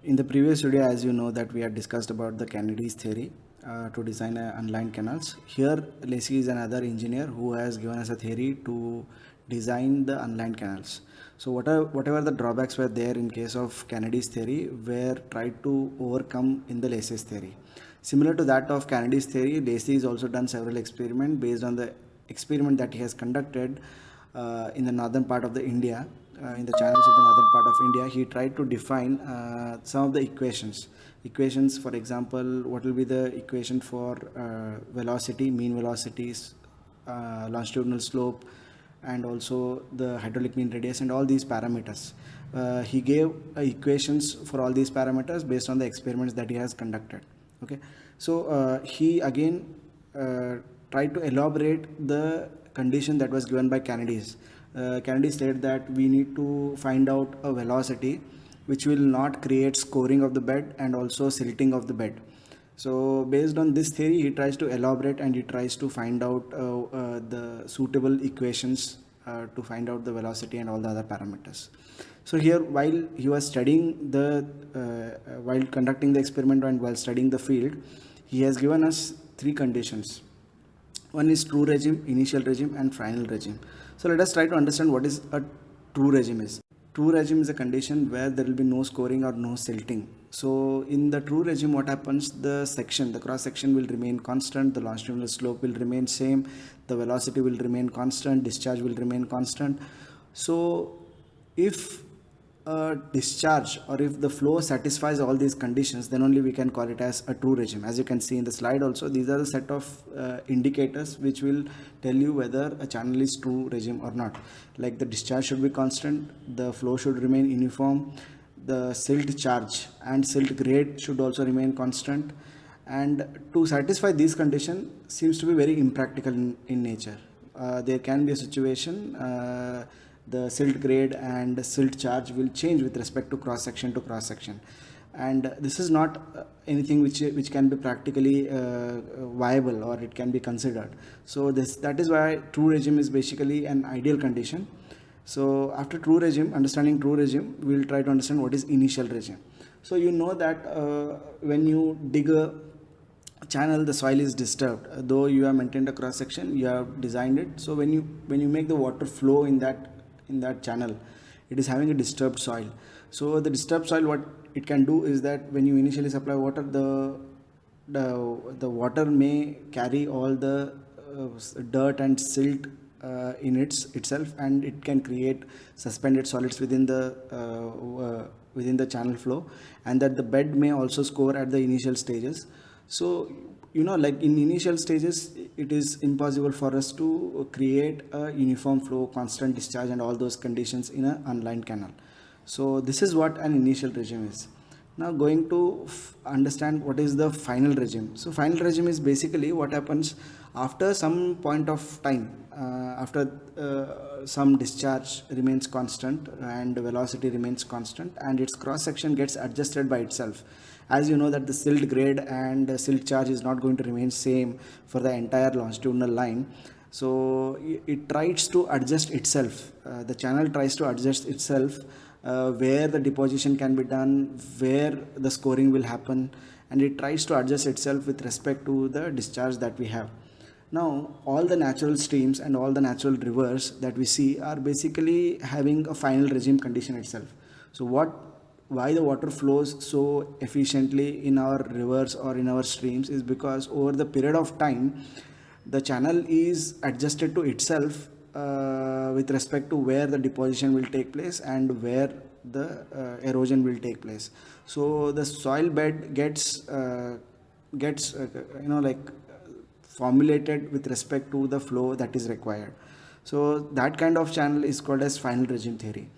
In the previous video, as you know, that we had discussed about the Kennedy's theory to design unlined canals. Here, Lacey is another engineer who has given us a theory to design the unlined canals. So whatever the drawbacks were there in case of Kennedy's theory were tried to overcome in the Lacey's theory. Similar to that of Kennedy's theory, Lacey has also done several experiments based on the experiment that he has conducted in the northern part of the India, in the channels of the northern part of India. He tried to define some of the equations. For example, what will be the equation for velocity, mean velocities, longitudinal slope, and also the hydraulic mean radius, and all these parameters. He gave equations for all these parameters based on the experiments that he has conducted. Okay, so he again tried to elaborate the condition that was given by Kennedy's. Kennedy said that we need to find out a velocity which will not create scoring of the bed and also silting of the bed. So based on this theory, he tries to elaborate and he tries to find out the suitable equations to find out the velocity and all the other parameters. So here, while he was studying while conducting the experiment and while studying the field, he has given us three conditions. One is true regime, initial regime, and final regime. So let us try to understand what is a true regime is. True regime is a condition where there will be no scoring or no silting. So in the true regime, what happens? The cross section will remain constant, the longitudinal slope will remain same, the velocity will remain constant, discharge will remain constant. So if discharge or if the flow satisfies all these conditions, then only we can call it as a true regime. As you can see in the slide also, these are the set of indicators which will tell you whether a channel is true regime or not. Like the discharge should be constant, the flow should remain uniform, the silt charge and silt grade should also remain constant. And to satisfy these conditions seems to be very impractical in nature. There can be a situation the silt grade and silt charge will change with respect to cross section, and this is not anything which can be practically viable or it can be considered. So that is why true regime is basically an ideal condition. So after understanding true regime, we will try to understand what is initial regime. So you know that when you dig a channel, the soil is disturbed, though you have maintained a cross section, you have designed it. So when you make the water flow in that channel, it is having a disturbed soil. So the disturbed soil, what it can do is that when you initially supply water, the water may carry all the dirt and silt in itself, and it can create suspended solids within the channel flow, and that the bed may also score at the initial stages. So like in initial stages, it is impossible for us to create a uniform flow, constant discharge, and all those conditions in an unlined canal. So this is what an initial regime is. Now going to understand what is the final regime. So final regime is basically what happens after some point of time, after some discharge remains constant and velocity remains constant and its cross section gets adjusted by itself. As you know that the silt grade and silt charge is not going to remain same for the entire longitudinal line. So it tries to adjust itself, the channel tries to adjust itself, where the deposition can be done, where the scoring will happen, and it tries to adjust itself with respect to the discharge that we have. Now all the natural streams and all the natural rivers that we see are basically having a final regime condition itself. So why the water flows so efficiently in our rivers or in our streams is because over the period of time, the channel is adjusted to itself with respect to where the deposition will take place and where the erosion will take place. So the soil bed gets formulated with respect to the flow that is required. So that kind of channel is called as final regime theory.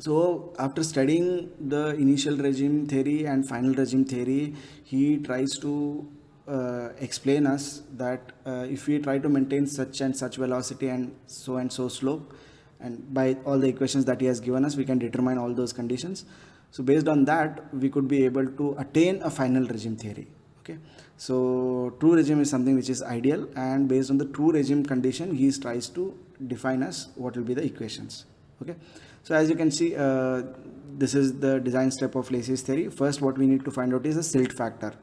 So after studying the initial regime theory and final regime theory, he tries to explain us that if we try to maintain such and such velocity and so slope, and by all the equations that he has given us, we can determine all those conditions. So based on that, we could be able to attain a final regime theory. Okay, so true regime is something which is ideal, and based on the true regime condition, he tries to define us what will be the equations. Okay, so as you can see, this is the design step of Lacey's theory. First, what we need to find out is the silt factor.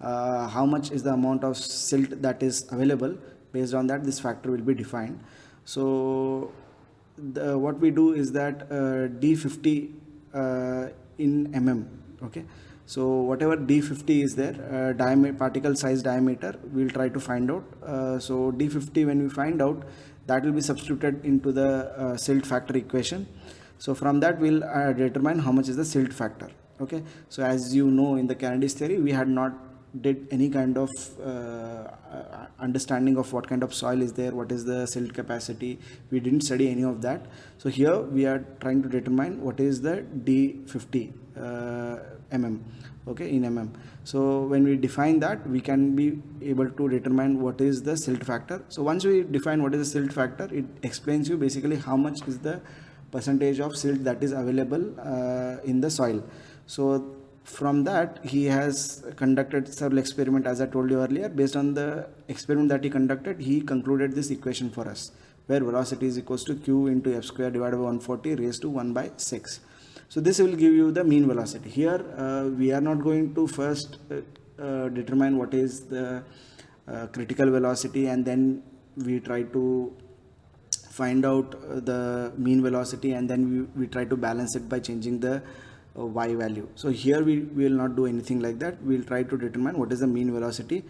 How much is the amount of silt that is available. Based on that, this factor will be defined. So what we do is that D50 in mm. Okay, so whatever D50 is there, particle size diameter, we'll try to find out. So D50, when we find out, that will be substituted into the silt factor equation. So from that we'll determine how much is the silt factor. Okay, so as you know, in the Kennedy's theory, we had not did any kind of understanding of what kind of soil is there, what is the silt capacity. We didn't study any of that. So here we are trying to determine what is the D50 mm, okay, in mm. So when we define that, we can be able to determine what is the silt factor. So once we define what is the silt factor, it explains you basically how much is the percentage of silt that is available in the soil. So from that, he has conducted several experiments, as I told you earlier. Based on the experiment that he conducted, he concluded this equation for us, where velocity is equals to q into f square divided by 140 raised to 1 by 6. So this will give you the mean velocity. Here we are not going to first determine what is the critical velocity, and then we try to find out the mean velocity, and then we try to balance it by changing the y value. So here we will not do anything like that. We will try to determine what is the mean velocity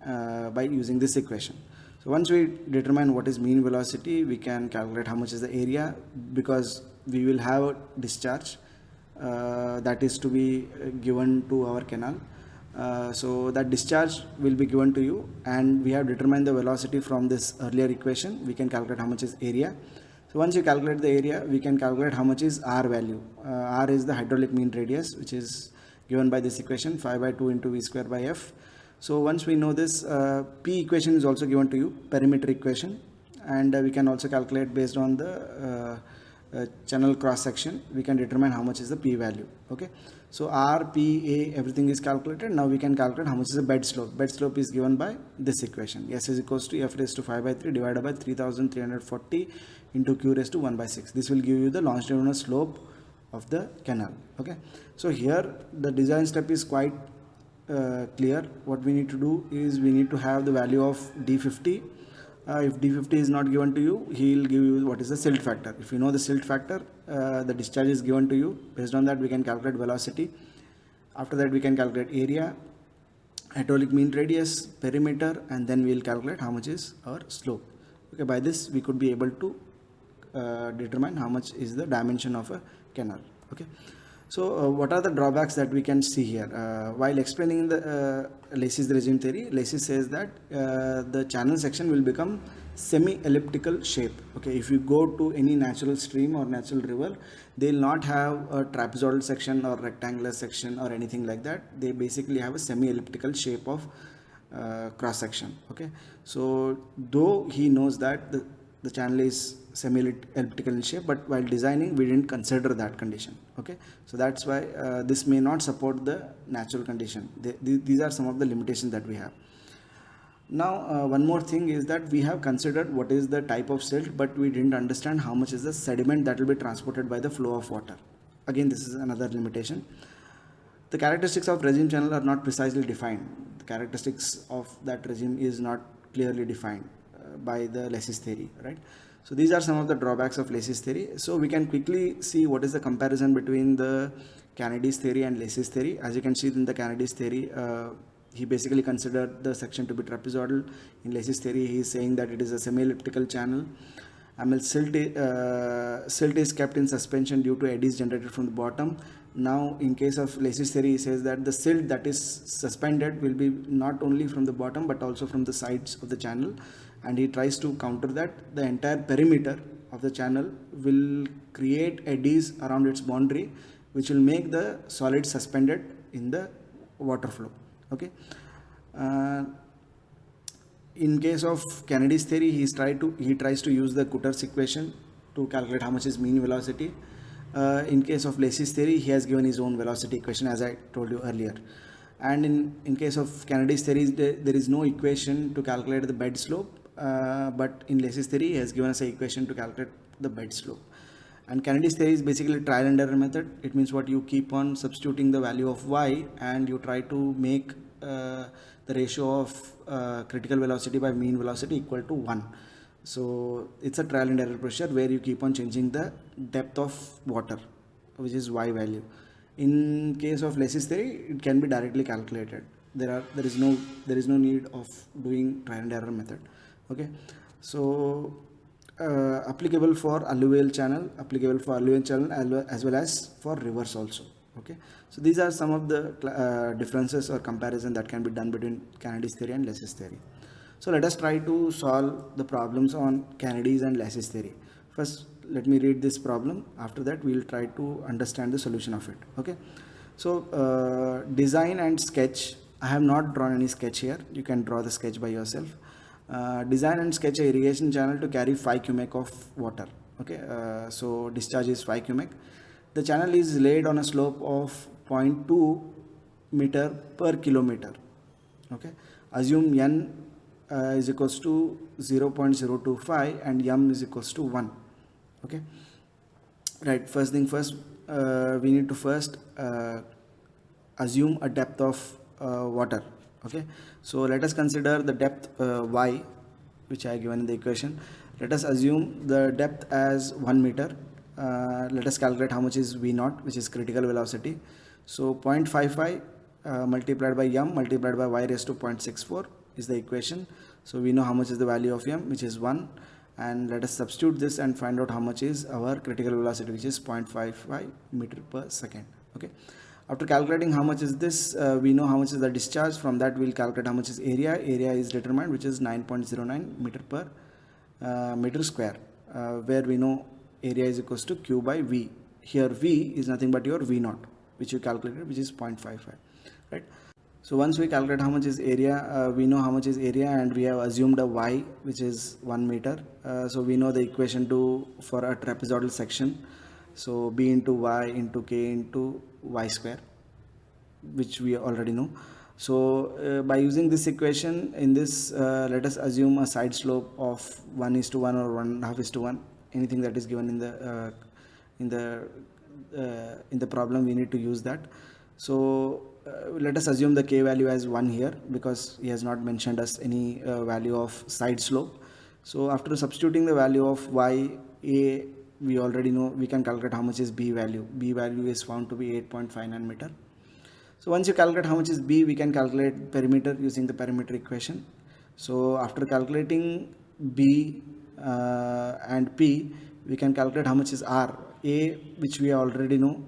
by using this equation. So once we determine what is mean velocity, we can calculate how much is the area, because we will have a discharge that is to be given to our canal. So that discharge will be given to you, and we have determined the velocity from this earlier equation. We can calculate how much is area. So once you calculate the area, we can calculate how much is R value. R is the hydraulic mean radius, which is given by this equation, 5 by 2 into V square by F. So once we know this, P equation is also given to you, perimeter equation, and we can also calculate based on the channel cross section. We can determine how much is the P value. Okay, so R, P, A, everything is calculated. Now we can calculate how much is the bed slope. Bed slope is given by this equation. S is equals to F raised to 5 by 3 divided by 3340 into Q raised to 1 by 6. This will give you the longitudinal slope of the canal. Okay, so here the design step is quite clear. What we need to do is we need to have the value of D50. If D50 is not given to you, he will give you what is the silt factor. If you know the silt factor, the discharge is given to you. Based on that, we can calculate velocity. After that, we can calculate area, hydraulic mean radius, perimeter, and then we will calculate how much is our slope. Okay, by this we could be able to determine how much is the dimension of a canal. Okay, so what are the drawbacks that we can see here? While explaining the Lacey's regime theory, Lacey says that the channel section will become semi-elliptical shape. Okay, if you go to any natural stream or natural river, they will not have a trapezoidal section or rectangular section or anything like that. They basically have a semi-elliptical shape of cross section. Okay, so though he knows that the channel is semi-elliptical in shape, but while designing we didn't consider that condition. Okay, so that's why this may not support the natural condition. These are some of the limitations that we have. Now one more thing is that we have considered what is the type of silt, but we didn't understand how much is the sediment that will be transported by the flow of water. Again, this is another limitation. The characteristics of regime channel are not precisely defined. The characteristics of that regime is not clearly defined by the Lacey's theory, right? So these are some of the drawbacks of Lacey's theory. So we can quickly see what is the comparison between the Kennedy's theory and Lacey's theory. As you can see in the Kennedy's theory, he basically considered the section to be trapezoidal. In Lacey's theory, he is saying that it is a semi-elliptical channel. Silt is kept in suspension due to eddies generated from the bottom. Now in case of Lacey's theory, he says that the silt that is suspended will be not only from the bottom but also from the sides of the channel, and he tries to counter that. The entire perimeter of the channel will create eddies around its boundary, which will make the solid suspended in the water flow. Okay, in case of Kennedy's theory, he tries to use the Cutter's equation to calculate how much is mean velocity. In case of Lacey's theory, he has given his own velocity equation, as I told you earlier. And in case of Kennedy's theory, there is no equation to calculate the bed slope, but in Lacey's theory, he has given us an equation to calculate the bed slope. And Kennedy's theory is basically trial and error method. It means what, you keep on substituting the value of y and you try to make the ratio of critical velocity by mean velocity equal to 1. So it's a trial and error procedure where you keep on changing the depth of water, which is y value. In case of Lacey's theory, it can be directly calculated. There is no need of doing trial and error method. Okay, so applicable for alluvial channel, as well as for rivers also. Okay, so these are some of the differences or comparison that can be done between Kennedy's theory and Lacey's theory. So let us try to solve the problems on Kennedy's and Lacey's theory. First, let me read this problem. After that, we will try to understand the solution of it. Okay, so design and sketch. I have not drawn any sketch here. You can draw the sketch by yourself. Design and sketch a irrigation channel to carry 5 cubic of water. Okay, so discharge is 5 cubic. The channel is laid on a slope of 0.2 meter per kilometer. Okay, assume n is equals to 0.025 and m is equals to 1. Okay, right, first thing first, we need to first assume a depth of water. Okay, so let us consider the depth y, which I have given in the equation. Let us assume the depth as 1 meter. Let us calculate how much is v0, which is critical velocity. So 0.55 multiplied by m multiplied by y raised to 0.64 is the equation. So we know how much is the value of m, which is 1, and let us substitute this and find out how much is our critical velocity, which is 0.55 meter per second. Okay, after calculating how much is this, we know how much is the discharge. From that we will calculate how much is area. Area is determined, which is 9.09 meter per meter square, where we know area is equals to q by v. Here v is nothing but your v0, which you calculated, which is 0.55, right? So once we calculate how much is area, we know how much is area, and we have assumed a y, which is 1 meter. So we know the equation for a trapezoidal section. So b into y into k into y square, which we already know. So by using this equation, in this let us assume a side slope of 1:1 or 1.5:1, anything that is given in the problem. We need to use that. So let us assume the k value as 1 here, because he has not mentioned us any value of side slope. So after substituting the value of y, a, we already know, we can calculate how much is b value. B value is found to be 8.59 meter. So once you calculate how much is b, we can calculate perimeter using the perimeter equation. So after calculating b and p, we can calculate how much is r. A, which we already know,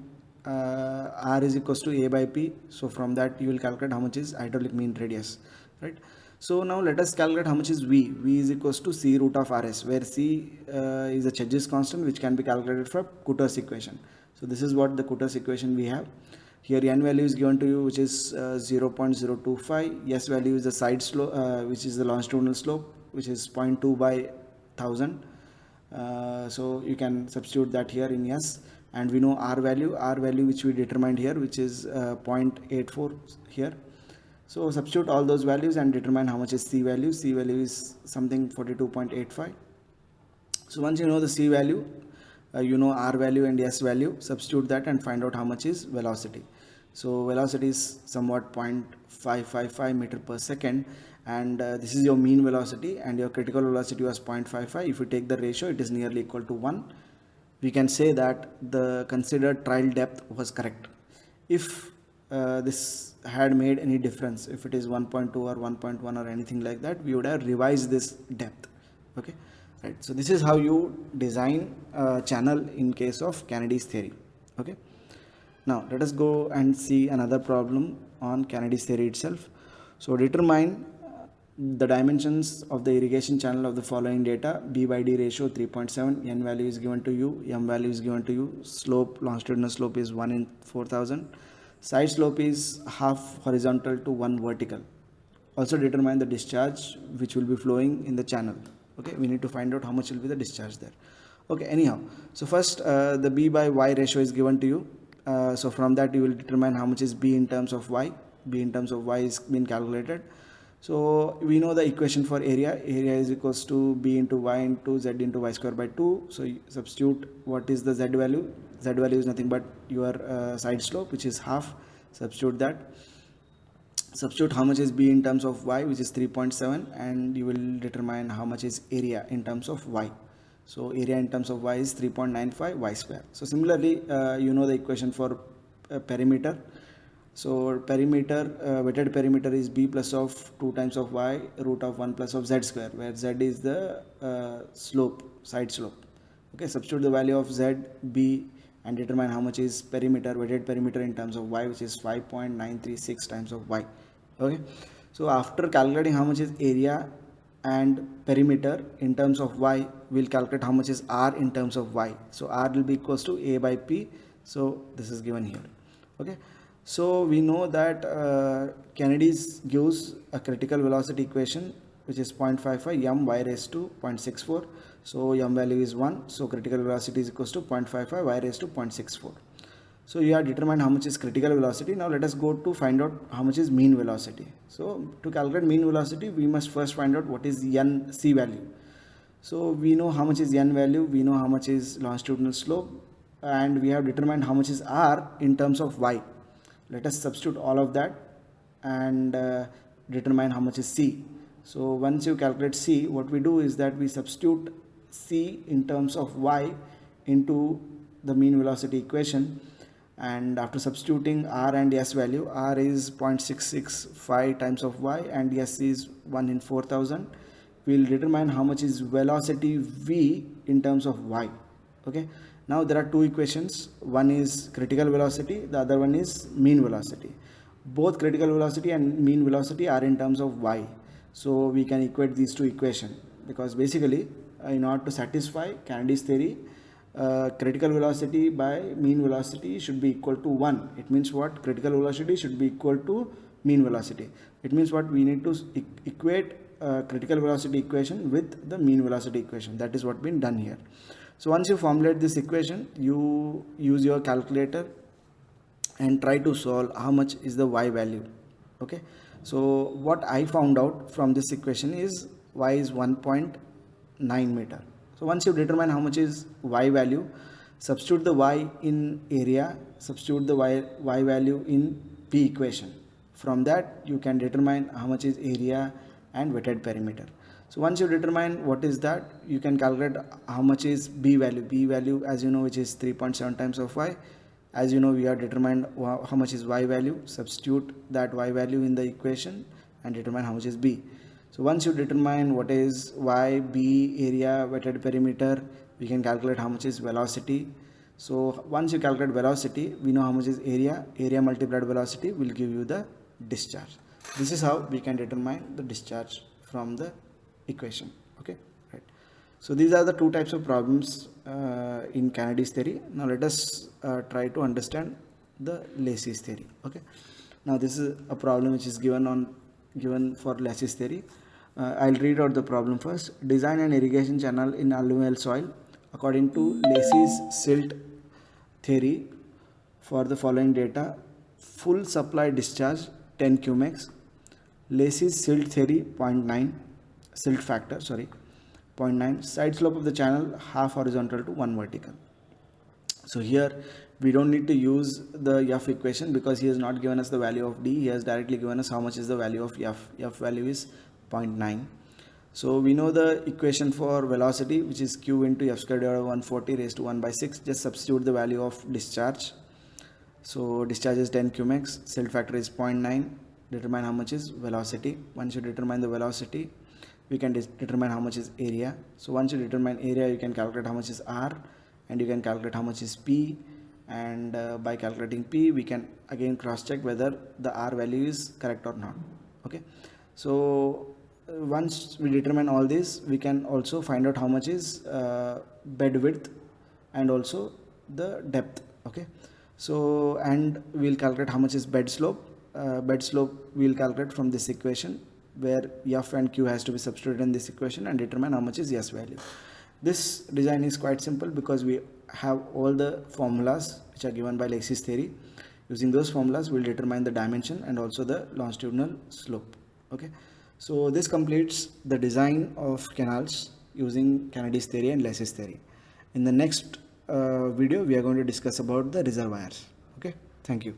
r is equals to a by p. So from that you will calculate how much is hydraulic mean radius, right? So now let us calculate how much is v. V is equals to c root of rs, where c is a Church's constant, which can be calculated from Cooter's equation. So this is what the Cooter's equation we have. Here n value is given to you, which is 0.025. S value is the side slope, which is the longitudinal slope, which is 0.2 by 1000. So you can substitute that here in s, and we know r value which we determined here, which is 0.84 here. So substitute all those values and determine how much is c value. C value is something 42.85. So once you know the c value, you know r value and s value, substitute that and find out how much is velocity. So velocity is somewhat 0.555 meter per second, and this is your mean velocity, and your critical velocity was 0.55. If you take the ratio, it is nearly equal to 1. We can say that the considered trial depth was correct. If this had made any difference, if it is 1.2 or 1.1 or anything like that, we would have revised this depth. Okay, right? So this is how you design a channel in case of Kennedy's theory. Okay, now let us go and see another problem on Kennedy's theory itself. So determine the dimensions of the irrigation channel of the following data: b by d ratio 3.7, n value is given to you, m value is given to you, slope, longitudinal slope is 1 in 4000, side slope is half horizontal to 1 vertical. Also determine the discharge which will be flowing in the channel. Okay, we need to find out how much will be the discharge there. Okay, anyhow, so first the b by y ratio is given to you. So from that you will determine how much is b in terms of y. B in terms of y is been calculated. So we know the equation for area. Area is equals to b into y into z into y square by 2. So you substitute what is the z value. Z value is nothing but your side slope, which is half. Substitute that. Substitute how much is b in terms of y, which is 3.7, and you will determine how much is area in terms of y. So area in terms of y is 3.95 y square. So similarly, you know the equation for perimeter. So perimeter, weighted perimeter is b plus of 2 times of y root of 1 plus of z square, where z is the slope, side slope. Okay, substitute the value of z, b, and determine how much is perimeter, weighted perimeter in terms of y, which is 5.936 times of y. Okay, so after calculating how much is area and perimeter in terms of y, we'll calculate how much is r in terms of y. So r will be equals to a by p. So this is given here. Okay, so we know that Kennedy's gives a critical velocity equation, which is 0.55 m y raised to 0.64. So m value is 1, so critical velocity is equals to 0.55 y raised to 0.64. So you have determined how much is critical velocity. Now let us go to find out how much is mean velocity. So to calculate mean velocity, we must first find out what is n c value. So we know how much is n value, we know how much is longitudinal slope, and we have determined how much is r in terms of y. Let us substitute all of that and determine how much is c. So once you calculate c, what we do is that we substitute c in terms of y into the mean velocity equation, and after substituting r and s value, r is 0.665 times of y and s is 1 in 4000, we'll determine how much is velocity v in terms of y. Okay, now there are two equations. One is critical velocity, the other one is mean velocity. Both critical velocity and mean velocity are in terms of y, so we can equate these two equations, because basically in order to satisfy Kennedy's theory, critical velocity by mean velocity should be equal to 1. It means what? Critical velocity should be equal to mean velocity. It means what? We need to equate critical velocity equation with the mean velocity equation. That is what been done here. So once you formulate this equation, you use your calculator and try to solve how much is the y value. Okay, so what I found out from this equation is y is 1.9 meter. So once you determine how much is y value, substitute the y in area, substitute the y value in p equation. From that you can determine how much is area and weighted perimeter. So once you determine what is that, you can calculate how much is b value. B value, as you know, which is 3.7 times of y. As you know, we have determined how much is y value. Substitute that y value in the equation and determine how much is b. So once you determine what is y, b, area, weighted perimeter, we can calculate how much is velocity. So once you calculate velocity, we know how much is area. Area multiplied velocity will give you the discharge. This is how we can determine the discharge from the equation. Okay, right. So these are the two types of problems in Kennedy's theory. Now let us try to understand the Lacey's theory. Okay, now this is a problem which is given for Lacey's theory. I'll read out the problem first. Design an irrigation channel in alluvial soil according to Lacey's silt theory for the following data: full supply discharge 10 cumex, Lacey's silt theory 0.9, silt factor 0.9, side slope of the channel half horizontal to 1 vertical. So here we don't need to use the F equation because he has not given us the value of D. He has directly given us how much is the value of F. F value is 0.9. So we know the equation for velocity, which is q into f squared divided by 140 raised to 1 by 6. Just substitute the value of discharge. So discharge is 10 cumex, silt factor is 0.9. Determine how much is velocity. Once you determine the velocity, we can determine how much is area. So once you determine area, you can calculate how much is r, and you can calculate how much is p, and by calculating p, we can again cross check whether the r value is correct or not. Okay, so once we determine all this, we can also find out how much is bed width and also the depth. Okay, so and we'll calculate how much is bed slope. Bed slope we'll calculate from this equation, where F and Q has to be substituted in this equation, and determine how much is S value. This design is quite simple because we have all the formulas which are given by Lacey's theory. Using those formulas, we'll determine the dimension and also the longitudinal slope. Okay, So this completes the design of canals using Kennedy's theory and Lacy's theory. In the next video, we are going to discuss about the reservoirs. Okay, thank you.